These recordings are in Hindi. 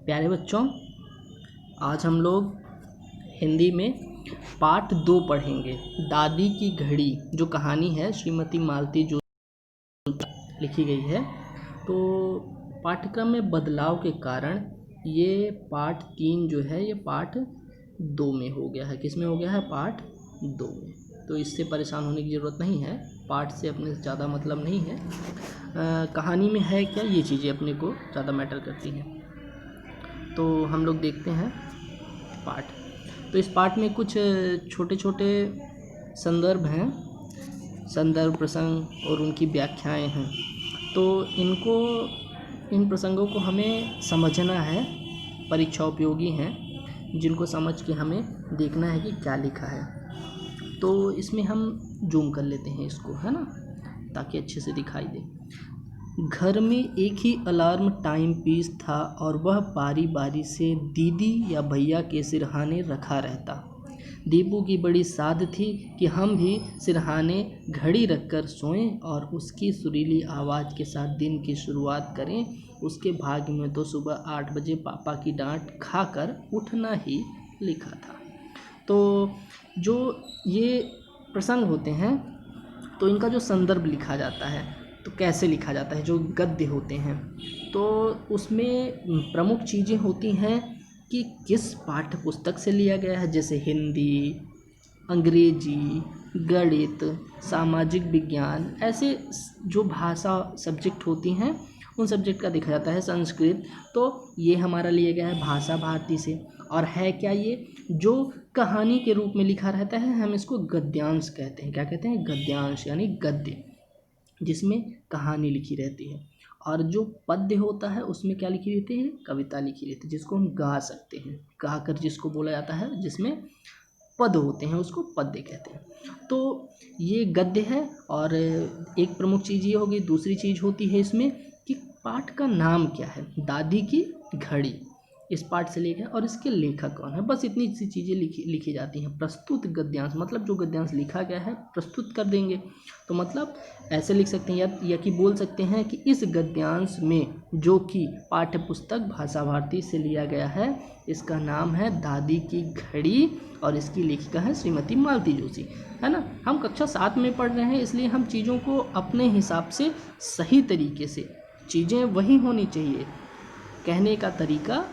प्यारे बच्चों, आज हम लोग हिंदी में पाठ 2 पढ़ेंगे। दादी की घड़ी जो कहानी है श्रीमती मालती जो लिखी गई है। तो पाठ्यक्रम में बदलाव के कारण ये पाठ 3 जो है ये पाठ 2 में हो गया है। किस में हो गया है? पाठ 2 में। तो इससे परेशान होने की ज़रूरत नहीं है, पाठ से अपने ज़्यादा मतलब नहीं है। कहानी में है क्या, ये चीज़ें अपने को ज़्यादा मैटर करती हैं। तो हम लोग देखते हैं पाठ। तो इस पाठ में कुछ छोटे छोटे संदर्भ हैं, संदर्भ प्रसंग और उनकी व्याख्याएं हैं। तो इन प्रसंगों को हमें समझना है, परीक्षा उपयोगी हैं, जिनको समझ के हमें देखना है कि क्या लिखा है। तो इसमें हम जूम कर लेते हैं इसको, है ना, ताकि अच्छे से दिखाई दे। घर में एक ही अलार्म टाइम पीस था और वह बारी बारी से दीदी या भैया के सिरहाने रखा रहता। दीपू की बड़ी साध थी कि हम भी सिरहाने घड़ी रखकर सोएं और उसकी सुरीली आवाज़ के साथ दिन की शुरुआत करें। उसके भाग्य में तो सुबह 8 बजे पापा की डांट खाकर उठना ही लिखा था। तो जो ये प्रसंग होते हैं तो इनका जो संदर्भ लिखा जाता है, तो कैसे लिखा जाता है, जो गद्य होते हैं, तो उसमें प्रमुख चीज़ें होती हैं कि किस पाठ्य पुस्तक से लिया गया है। जैसे हिंदी, अंग्रेजी, गणित, सामाजिक विज्ञान, ऐसे जो भाषा सब्जेक्ट होती हैं उन सब्जेक्ट का देखा जाता है। संस्कृत, तो ये हमारा लिया गया है भाषा भारती से। और है क्या, ये जो कहानी के रूप में लिखा रहता है हम इसको गद्यांश कहते हैं। क्या कहते हैं? गद्यांश, यानी गद्य जिसमें कहानी लिखी रहती है। और जो पद्य होता है उसमें क्या लिखी रहती है? कविता लिखी रहती है, जिसको हम गा सकते हैं, गा कर जिसको बोला जाता है, जिसमें पद होते हैं उसको पद्य कहते हैं। तो ये गद्य है। और एक प्रमुख चीज़ ये होगी। दूसरी चीज़ होती है इसमें कि पाठ का नाम क्या है। दादी की घड़ी इस पाठ से लिखा है और इसके लेखक कौन है। बस इतनी सी चीज़ें लिखी जाती हैं। प्रस्तुत गद्यांश मतलब जो गद्यांश लिखा गया है प्रस्तुत कर देंगे। तो मतलब ऐसे लिख सकते हैं या कि बोल सकते हैं कि इस गद्यांश में, जो कि पाठ्य पुस्तक भाषा भारती से लिया गया है, इसका नाम है दादी की घड़ी और इसकी लेखिका है श्रीमती मालती जोशी, है ना। हम कक्षा 7 में पढ़ रहे हैं, इसलिए हम चीज़ों को अपने हिसाब से सही तरीके से, चीज़ें वही होनी चाहिए, कहने का तरीका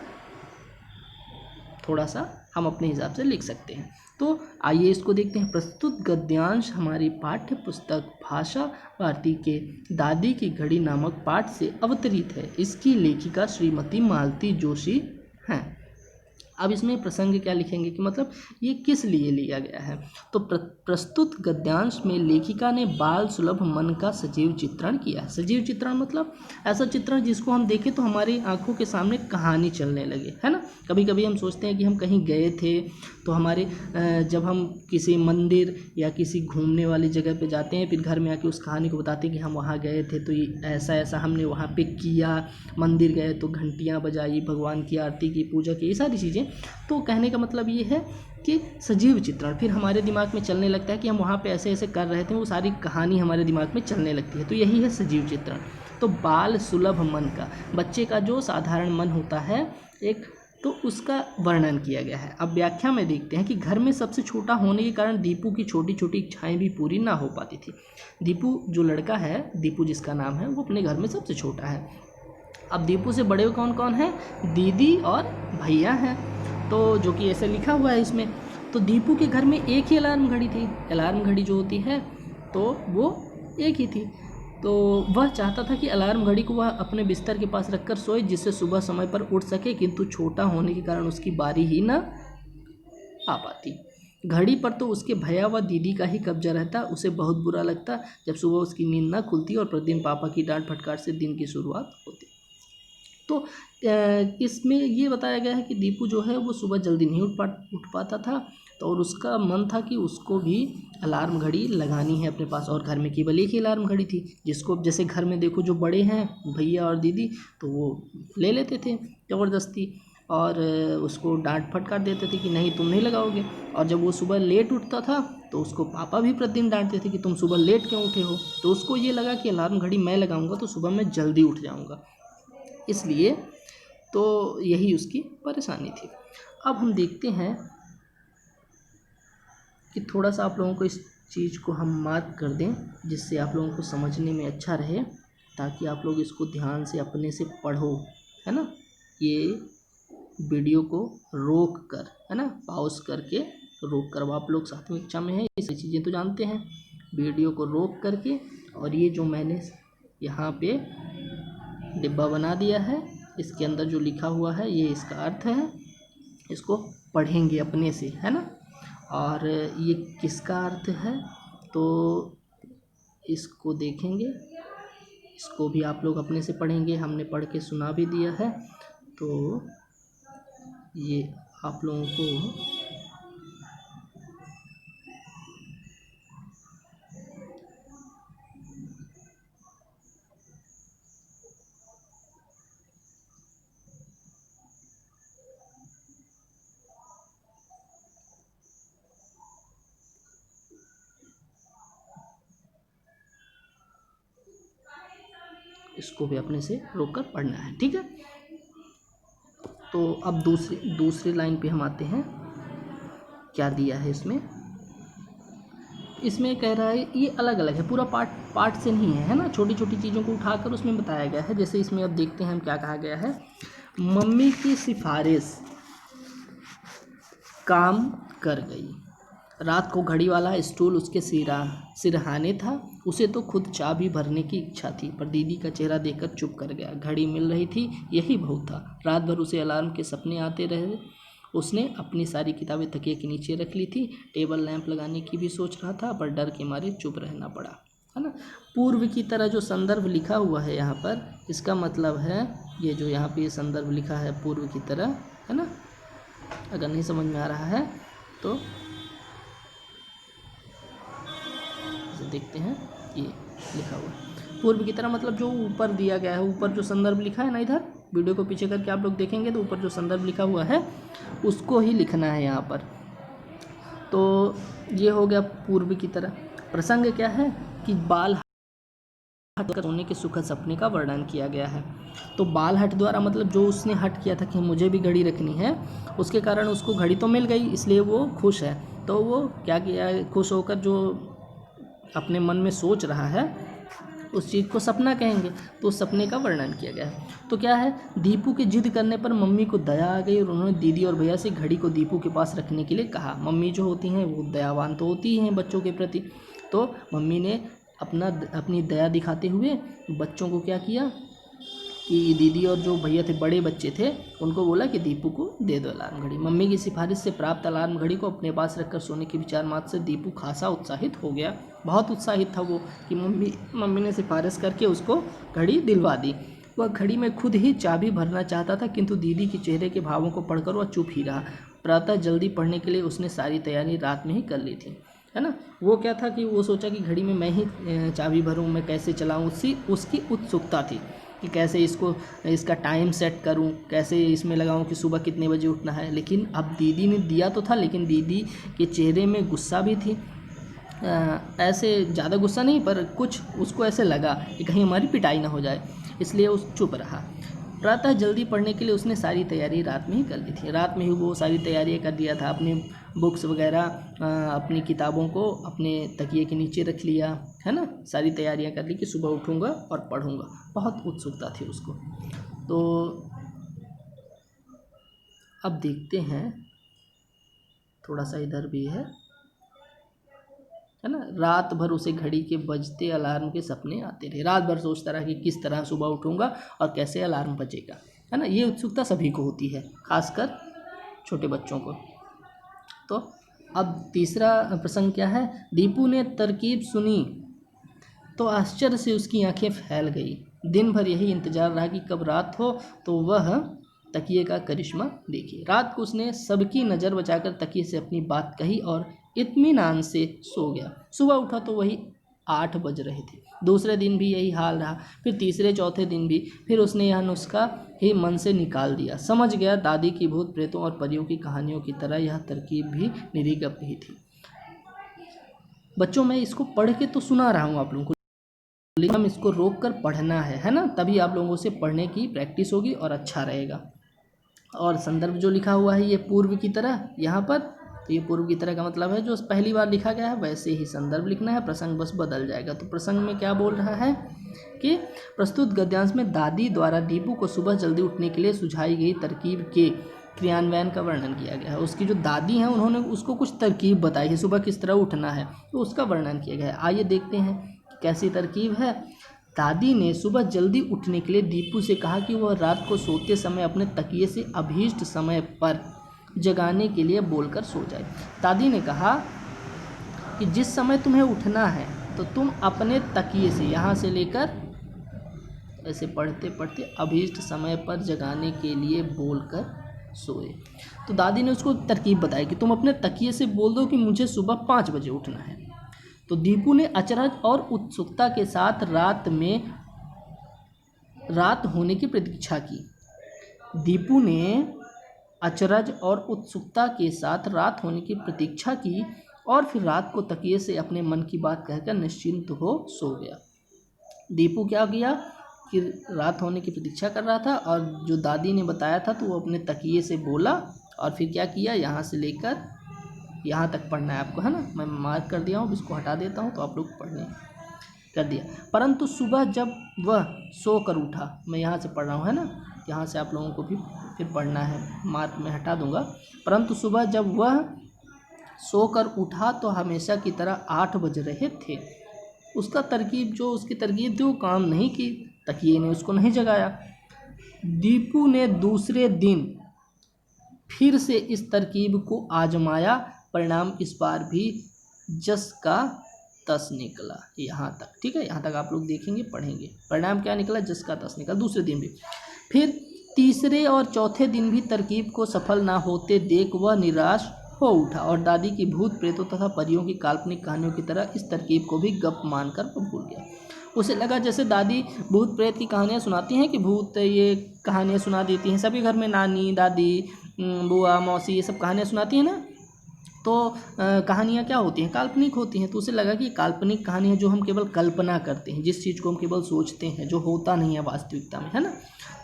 थोड़ा सा हम अपने हिसाब से लिख सकते हैं। तो आइए इसको देखते हैं। प्रस्तुत गद्यांश हमारी पाठ्य पुस्तक भाषा भारती के दादी की घड़ी नामक पाठ से अवतरित है। इसकी लेखिका श्रीमती मालती जोशी हैं। अब इसमें प्रसंग क्या लिखेंगे कि मतलब ये किस लिए लिया गया है। तो प्रस्तुत गद्यांश में लेखिका ने बाल सुलभ मन का सजीव चित्रण किया है। सजीव चित्रण मतलब ऐसा चित्रण जिसको हम देखें तो हमारी आंखों के सामने कहानी चलने लगे, है ना। कभी कभी हम सोचते हैं कि हम कहीं गए थे तो हमारे जब हम किसी मंदिर या किसी घूमने वाली जगह पे जाते हैं, फिर घर में आके उस कहानी को बताते हैं कि हम वहाँ गए थे तो ये ऐसा ऐसा हमने वहाँ पे किया, मंदिर गए तो घंटियाँ बजाई, भगवान की आरती की, पूजा की, ये सारी चीज़ें। तो कहने का मतलब ये है कि सजीव चित्रण फिर हमारे दिमाग में चलने लगता है कि हम वहाँ पे ऐसे ऐसे कर रहे थे, वो सारी कहानी हमारे दिमाग में चलने लगती है। तो यही है सजीव चित्रण। तो बाल सुलभ मन का, बच्चे का जो साधारण मन होता है एक, तो उसका वर्णन किया गया है। अब व्याख्या में देखते हैं कि घर में सबसे छोटा होने के कारण दीपू की छोटी छोटी इच्छाएं भी पूरी ना हो पाती थी। दीपू जो लड़का है, दीपू जिसका नाम है, वो अपने घर में सबसे छोटा है। अब दीपू से बड़े कौन कौन हैं? दीदी और भैया हैं। तो जो कि ऐसे लिखा हुआ है इसमें। तो दीपू के घर में एक ही अलार्म घड़ी थी। अलार्म घड़ी जो होती है तो वो एक ही थी। तो वह चाहता था कि अलार्म घड़ी को वह अपने बिस्तर के पास रखकर सोए, जिससे सुबह समय पर उठ सके, किंतु छोटा होने के कारण उसकी बारी ही ना आ पाती। घड़ी पर तो उसके भैया व दीदी का ही कब्जा रहता। उसे बहुत बुरा लगता जब सुबह उसकी नींद न खुलती और प्रतिदिन पापा की डांट फटकार से दिन की शुरुआत होती। तो इसमें ये बताया गया है कि दीपू जो है वो सुबह जल्दी नहीं उठ पाता था, तो और उसका मन था कि उसको भी अलार्म घड़ी लगानी है अपने पास। और घर में केवल एक ही अलार्म घड़ी थी, जिसको जैसे घर में देखो जो बड़े हैं भैया और दीदी, तो वो ले लेते थे ज़बरदस्ती और उसको डांट फटकार देते थे कि नहीं तुम नहीं लगाओगे। और जब वो सुबह लेट उठता था तो उसको पापा भी प्रतिदिन डांटते थे कि तुम सुबह लेट क्यों उठे हो। तो उसको ये लगा कि अलार्म घड़ी मैं लगाऊंगा तो सुबह मैं जल्दी उठ जाऊंगा, इसलिए तो यही उसकी परेशानी थी। अब हम देखते हैं कि थोड़ा सा आप लोगों को इस चीज़ को हम मार्क कर दें जिससे आप लोगों को समझने में अच्छा रहे, ताकि आप लोग इसको ध्यान से अपने से पढ़ो, है ना। ये वीडियो को रोक कर, है ना, पॉज करके रोक कर, आप लोग सातवीं कक्षा में हैं, ये सारी चीज़ें तो जानते हैं। वीडियो को रोक करके, और ये जो मैंने यहाँ पे डिब्बा बना दिया है, इसके अंदर जो लिखा हुआ है ये इसका अर्थ है, इसको पढ़ेंगे अपने से, है ना। और ये किसका अर्थ है तो इसको देखेंगे, इसको भी आप लोग अपने से पढ़ेंगे, हमने पढ़ के सुना भी दिया है। तो ये आप लोगों को इसको भी अपने से रोक कर पढ़ना है, ठीक है। तो अब दूसरी लाइन पे हम आते हैं, क्या दिया है इसमें। इसमें कह रहा है, ये अलग अलग है, पूरा पार्ट से नहीं है ना, छोटी छोटी चीज़ों को उठाकर उसमें बताया गया है। जैसे इसमें अब देखते हैं हम क्या कहा गया है। मम्मी की सिफारिश काम कर गई। रात को घड़ी वाला स्टूल उसके सिरहाने था। उसे तो खुद चाय भी भरने की इच्छा थी, पर दीदी का चेहरा देखकर चुप कर गया। घड़ी मिल रही थी, यही बहुत था। रात भर उसे अलार्म के सपने आते रहे। उसने अपनी सारी किताबें तकिए के नीचे रख ली थी। टेबल लैंप लगाने की भी सोच रहा था, पर डर के मारे चुप रहना पड़ा, है ना। पूर्व की तरह जो संदर्भ लिखा हुआ है यहाँ पर, इसका मतलब है ये जो यहाँ पे ये संदर्भ लिखा है पूर्व की तरह, है ना। अगर नहीं समझ में आ रहा है तो देखते हैं, ये लिखा हुआ है पूर्व की तरह, मतलब जो ऊपर दिया गया है, ऊपर जो संदर्भ लिखा है ना, इधर वीडियो को पीछे करके आप लोग देखेंगे तो ऊपर जो संदर्भ लिखा हुआ है उसको ही लिखना है यहाँ पर। तो ये हो गया पूर्व की तरह। प्रसंग क्या है कि बाल हट कर सोने के सुखद सपने का वर्णन किया गया है। तो बाल हट द्वारा मतलब जो उसने हट किया था कि मुझे भी घड़ी रखनी है, उसके कारण उसको घड़ी तो मिल गई, इसलिए वो खुश है। तो वो क्या किया, खुश होकर जो अपने मन में सोच रहा है उस चीज़ को सपना कहेंगे, तो उस सपने का वर्णन किया गया है। तो क्या है, दीपू के जिद करने पर मम्मी को दया आ गई और उन्होंने दीदी और भैया से घड़ी को दीपू के पास रखने के लिए कहा। मम्मी जो होती हैं वो दयावान तो होती हैं बच्चों के प्रति, तो मम्मी ने अपनी दया दिखाते हुए बच्चों को क्या किया कि दीदी और जो भैया थे, बड़े बच्चे थे, उनको बोला कि दीपू को दे दो अलार्म घड़ी। मम्मी की सिफारिश से प्राप्त अलार्म घड़ी को अपने पास रखकर सोने के विचार मात्र से दीपू खासा उत्साहित हो गया। बहुत उत्साहित था वो कि मम्मी ने सिफारिश करके उसको घड़ी दिलवा दी। वह घड़ी में खुद ही चाबी भरना चाहता था, किंतु दीदी के चेहरे के भावों को पढ़कर वह चुप ही रहा। प्रातः जल्दी पढ़ने के लिए उसने सारी तैयारी रात में ही कर ली थी, है ना। वो क्या था कि वो सोचा कि घड़ी में मैं ही चाबी भरूँ, मैं कैसे चलाऊँ, उसकी उत्सुकता थी कि कैसे इसका टाइम सेट करूं, कैसे इसमें लगाऊं कि सुबह कितने बजे उठना है। लेकिन अब दीदी ने दिया तो था, लेकिन दीदी के चेहरे में गुस्सा भी थी। ऐसे ज़्यादा गुस्सा नहीं, पर कुछ उसको ऐसे लगा कि कहीं हमारी पिटाई ना हो जाए, इसलिए उस चुप रहा। प्रातः जल्दी पढ़ने के लिए उसने सारी तैयारी रात में ही कर ली थी। रात में ही वो सारी तैयारियाँ कर दिया था, अपने बुक्स वगैरह, अपनी किताबों को अपने तकिए के नीचे रख लिया, है ना। सारी तैयारियां कर ली कि सुबह उठूँगा और पढ़ूँगा। बहुत उत्सुकता थी उसको। तो अब देखते हैं, थोड़ा सा इधर भी है ना। रात भर उसे घड़ी के बजते अलार्म के सपने आते रहे। रात भर सोचता रहा कि किस तरह सुबह उठूँगा और कैसे अलार्म बजेगा, है ना। ये उत्सुकता सभी को होती है, खासकर छोटे बच्चों को। तो अब तीसरा प्रसंग क्या है, दीपू ने तरकीब सुनी तो आश्चर्य से उसकी आंखें फैल गई। दिन भर यही इंतजार रहा कि कब रात हो तो वह तकिए का करिश्मा देखे। रात को उसने सबकी नज़र बचाकर तकिए से अपनी बात कही और इत्मीनान से सो गया। सुबह उठा तो वही 8 बज रहे थे। दूसरे दिन भी यही हाल रहा, फिर तीसरे चौथे दिन भी। फिर उसने यह नुस्खा ही मन से निकाल दिया। समझ गया दादी की भूत प्रेतों और परियों की कहानियों की तरह यह तरकीब भी निरीगप ही थी। बच्चों, मैं इसको पढ़ के तो सुना रहा हूँ आप लोगों को, लेकिन हम इसको रोक कर पढ़ना है ना, तभी आप लोगों से पढ़ने की प्रैक्टिस होगी और अच्छा रहेगा। और संदर्भ जो लिखा हुआ है ये पूर्व की तरह यहाँ पर, तो ये पूर्व की तरह का मतलब है जो पहली बार लिखा गया है वैसे ही संदर्भ लिखना है, प्रसंग बस बदल जाएगा। तो प्रसंग में क्या बोल रहा है कि प्रस्तुत गद्यांश में दादी द्वारा दीपू को सुबह जल्दी उठने के लिए सुझाई गई तरकीब के क्रियान्वयन का वर्णन किया गया है। उसकी जो दादी हैं उन्होंने उसको कुछ तरकीब बताई है सुबह किस तरह उठना है, तो उसका वर्णन किया गया है। आइए देखते हैं कि कैसी तरकीब है। दादी ने सुबह जल्दी उठने के लिए दीपू से कहा कि वह रात को सोते समय अपने तकिए से अभीष्ट समय पर जगाने के लिए बोलकर सो जाए। दादी ने कहा कि जिस समय तुम्हें उठना है तो तुम अपने तकिए से यहाँ से लेकर ऐसे पढ़ते पढ़ते अभीष्ट समय पर जगाने के लिए बोलकर सोए। तो दादी ने उसको तरकीब बताई कि तुम अपने तकिए से बोल दो कि मुझे सुबह 5 बजे उठना है। तो दीपू ने अचरज और उत्सुकता के साथ रात होने की प्रतीक्षा की। दीपू ने अचरज और उत्सुकता के साथ रात होने की प्रतीक्षा की और फिर रात को तकिए से अपने मन की बात कहकर निश्चिंत हो सो गया। दीपू क्या किया कि रात होने की प्रतीक्षा कर रहा था और जो दादी ने बताया था तो वो अपने तकिए से बोला और फिर क्या किया, यहाँ से लेकर यहाँ तक पढ़ना है आपको, है ना। मैं मार्क कर दिया हूँ, इसको हटा देता हूँ तो आप लोग पढ़ने कर दिया। परंतु सुबह जब वह सोकर उठा, मैं यहाँ से पढ़ रहा हूँ, है ना, यहाँ से आप लोगों को भी फिर पढ़ना है, मार्क में हटा दूंगा। परंतु सुबह जब वह सोकर उठा तो हमेशा की तरह 8 बज रहे थे। उसकी तरकीब थी वो काम नहीं की, तकिए ने उसको नहीं जगाया। दीपू ने दूसरे दिन फिर से इस तरकीब को आजमाया, परिणाम इस बार भी जस का तस निकला। यहाँ तक ठीक है, यहाँ तक आप लोग देखेंगे पढ़ेंगे। परिणाम क्या निकला, जस का तस निकला। दूसरे दिन भी, फिर तीसरे और चौथे दिन भी तरकीब को सफल ना होते देख वह निराश हो उठा और दादी की भूत प्रेतों तथा परियों की काल्पनिक कहानियों की तरह इस तरकीब को भी गप मानकर वह भूल गया। उसे लगा जैसे दादी भूत प्रेत की कहानियाँ सुनाती हैं कि भूत ये कहानियाँ सुना देती हैं सभी घर में, नानी दादी बुआ मौसी ये सब कहानियाँ सुनाती हैं ना, तो कहानियाँ क्या होती हैं, काल्पनिक होती हैं। तो उसे लगा कि काल्पनिक कहानियाँ जो हम केवल कल्पना करते हैं, जिस चीज़ को हम केवल सोचते हैं, जो होता नहीं है वास्तविकता में, है ना,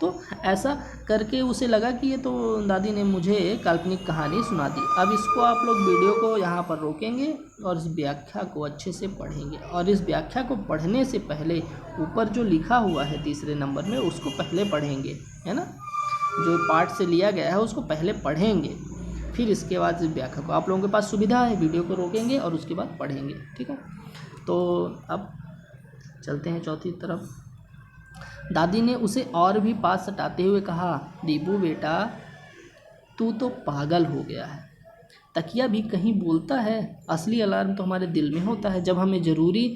तो ऐसा करके उसे लगा कि ये तो दादी ने मुझे काल्पनिक कहानी सुना दी। अब इसको आप लोग वीडियो को यहाँ पर रोकेंगे और इस व्याख्या को अच्छे से पढ़ेंगे। और इस व्याख्या को पढ़ने से पहले ऊपर जो लिखा हुआ है तीसरे नंबर में उसको पहले पढ़ेंगे, है ना, जो पाठ से लिया गया है उसको पहले पढ़ेंगे, फिर इसके बाद इस व्याख्या को, आप लोगों के पास सुविधा है, वीडियो को रोकेंगे और उसके बाद पढ़ेंगे, ठीक है। तो अब चलते हैं चौथी तरफ। दादी ने उसे और भी पास सटाते हुए कहा, दीपू बेटा तू तो पागल हो गया है, तकिया भी कहीं बोलता है, असली अलार्म तो हमारे दिल में होता है। जब हमें ज़रूरी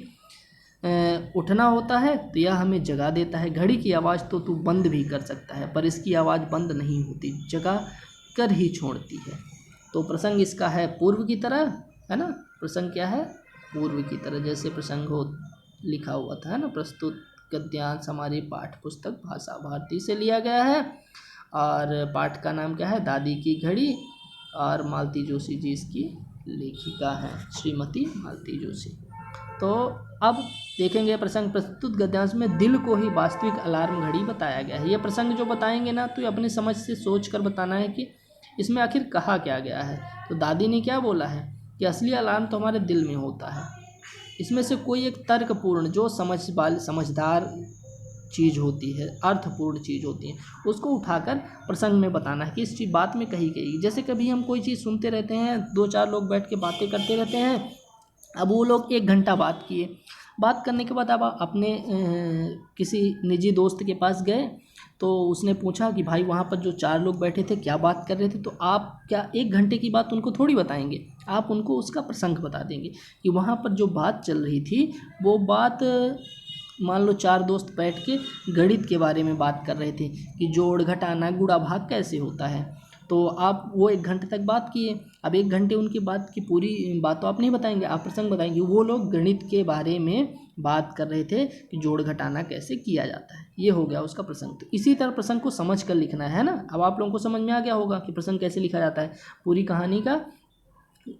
उठना होता है तो यह हमें जगा देता है। घड़ी की आवाज़ तो तू बंद भी कर सकता है पर इसकी आवाज़ बंद नहीं होती, जगा कर ही छोड़ती है। तो प्रसंग इसका है पूर्व की तरह, है ना, प्रसंग क्या है, पूर्व की तरह, जैसे प्रसंग हो लिखा हुआ था, है ना। प्रस्तुत गद्यांश हमारी पाठ्य पुस्तक भाषा भारती से लिया गया है और पाठ का नाम क्या है, दादी की घड़ी, और मालती जोशी जी इसकी लेखिका हैं, श्रीमती मालती जोशी। तो अब देखेंगे प्रसंग। प्रस्तुत गद्यांश में दिल को ही वास्तविक अलार्म घड़ी बताया गया है। ये प्रसंग जो बताएंगे ना तो ये अपनी समझ से सोच कर बताना है कि इसमें आखिर कहा क्या गया है। तो दादी ने क्या बोला है कि असली अलार्म तो हमारे दिल में होता है। इसमें से कोई एक तर्कपूर्ण जो समझदार चीज़ होती है, अर्थपूर्ण चीज़ होती है, उसको उठाकर प्रसंग में बताना है कि इस चीज़ बात में कही गई। जैसे कभी हम कोई चीज़ सुनते रहते हैं, 2-4 लोग बैठ के बातें करते रहते हैं, अब वो लोग 1 घंटा बात किए, बात करने के बाद अब अपने किसी निजी दोस्त के पास गए तो उसने पूछा कि भाई वहाँ पर जो 4 लोग बैठे थे क्या बात कर रहे थे, तो आप क्या 1 घंटे की बात उनको थोड़ी बताएंगे, आप उनको उसका प्रसंग बता देंगे कि वहाँ पर जो बात चल रही थी वो बात, मान लो 4 दोस्त बैठ के गणित के बारे में बात कर रहे थे कि जोड़ घटाना गुणा भाग कैसे होता है, तो आप वो 1 घंटे तक बात किए। अब 1 घंटे उनकी बात की पूरी बात तो आप नहीं बताएंगे, आप प्रसंग बताएंगे। वो लोग गणित के बारे में बात कर रहे थे कि जोड़ घटाना कैसे किया जाता है, ये हो गया उसका प्रसंग। तो इसी तरह प्रसंग को समझ कर लिखना है ना। अब आप लोगों को समझ में आ गया होगा कि प्रसंग कैसे लिखा जाता है, पूरी कहानी का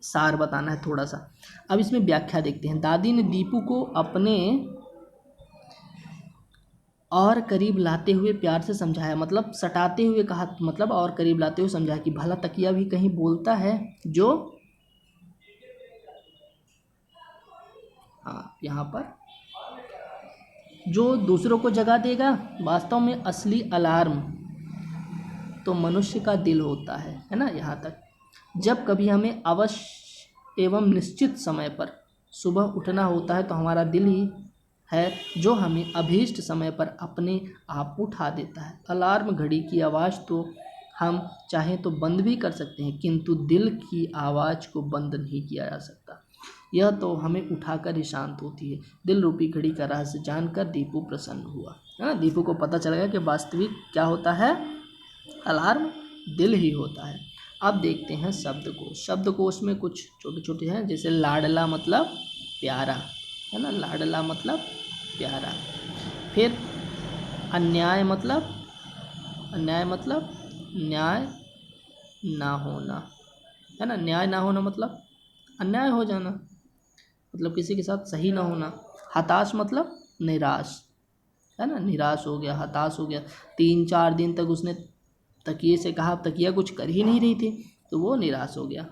सार बताना है थोड़ा सा। अब इसमें व्याख्या देखते हैं। दादी ने दीपू को अपने और करीब लाते हुए प्यार से समझाया, मतलब सटाते हुए कहा, मतलब और करीब लाते हुए समझाया कि भला तकिया भी कहीं बोलता है जो, हाँ यहाँ पर, जो दूसरों को जगा देगा। वास्तव में असली अलार्म तो मनुष्य का दिल होता है ना। यहाँ तक, जब कभी हमें अवश्य एवं निश्चित समय पर सुबह उठना होता है तो हमारा दिल ही है जो हमें अभीष्ट समय पर अपने आप उठा देता है। अलार्म घड़ी की आवाज़ तो हम चाहें तो बंद भी कर सकते हैं, किंतु दिल की आवाज़ को बंद नहीं किया जा सकता। यह तो हमें उठाकर ही शांत होती है। दिल रूपी घड़ी का रहस्य जानकर दीपू प्रसन्न हुआ, है ना। दीपू को पता चल गया कि वास्तविक क्या होता है, अलार्म दिल ही होता है। अब देखते हैं शब्दकोश। शब्दकोश में कुछ छोटे छोटे हैं, जैसे लाडला मतलब प्यारा, है ना, लाडला मतलब प्यारा। फिर अन्याय मतलब, अन्याय मतलब न्याय ना होना, है ना। न्याय ना होना मतलब अन्याय हो जाना, मतलब किसी के साथ सही ना होना। हताश मतलब निराश, है ना, निराश हो गया, हताश हो गया। 3-4 दिन तक उसने तकिए से कहा, तकिया कुछ कर ही नहीं रही थी, तो वो निराश हो गया।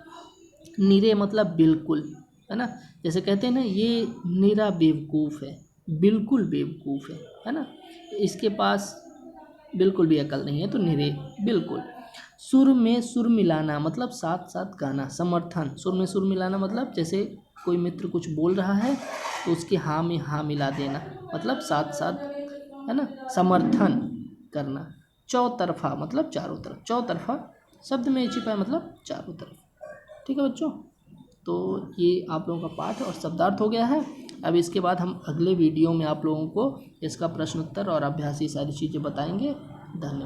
निरे मतलब बिल्कुल, है ना, जैसे कहते हैं ना, ये निरा बेवकूफ़ है, बिल्कुल बेवकूफ़ है ना, इसके पास बिल्कुल भी अकल नहीं है, तो निरे बिल्कुल। सुर में सुर मिलाना मतलब साथ साथ गाना। समर्थन, सुर में सुर मिलाना मतलब जैसे कोई मित्र कुछ बोल रहा है तो उसके हाँ में हाँ मिला देना, मतलब साथ साथ, है ना, समर्थन करना। चौतरफा मतलब चारों तरफ, चौतरफा शब्द में छिपा है, मतलब चारों तरफ। ठीक है बच्चों, तो ये आप लोगों का पाठ और शब्दार्थ हो गया है। अब इसके बाद हम अगले वीडियो में आप लोगों को इसका प्रश्न उत्तर और अभ्यास, सारी चीज़ें बताएंगे। धन्यवाद।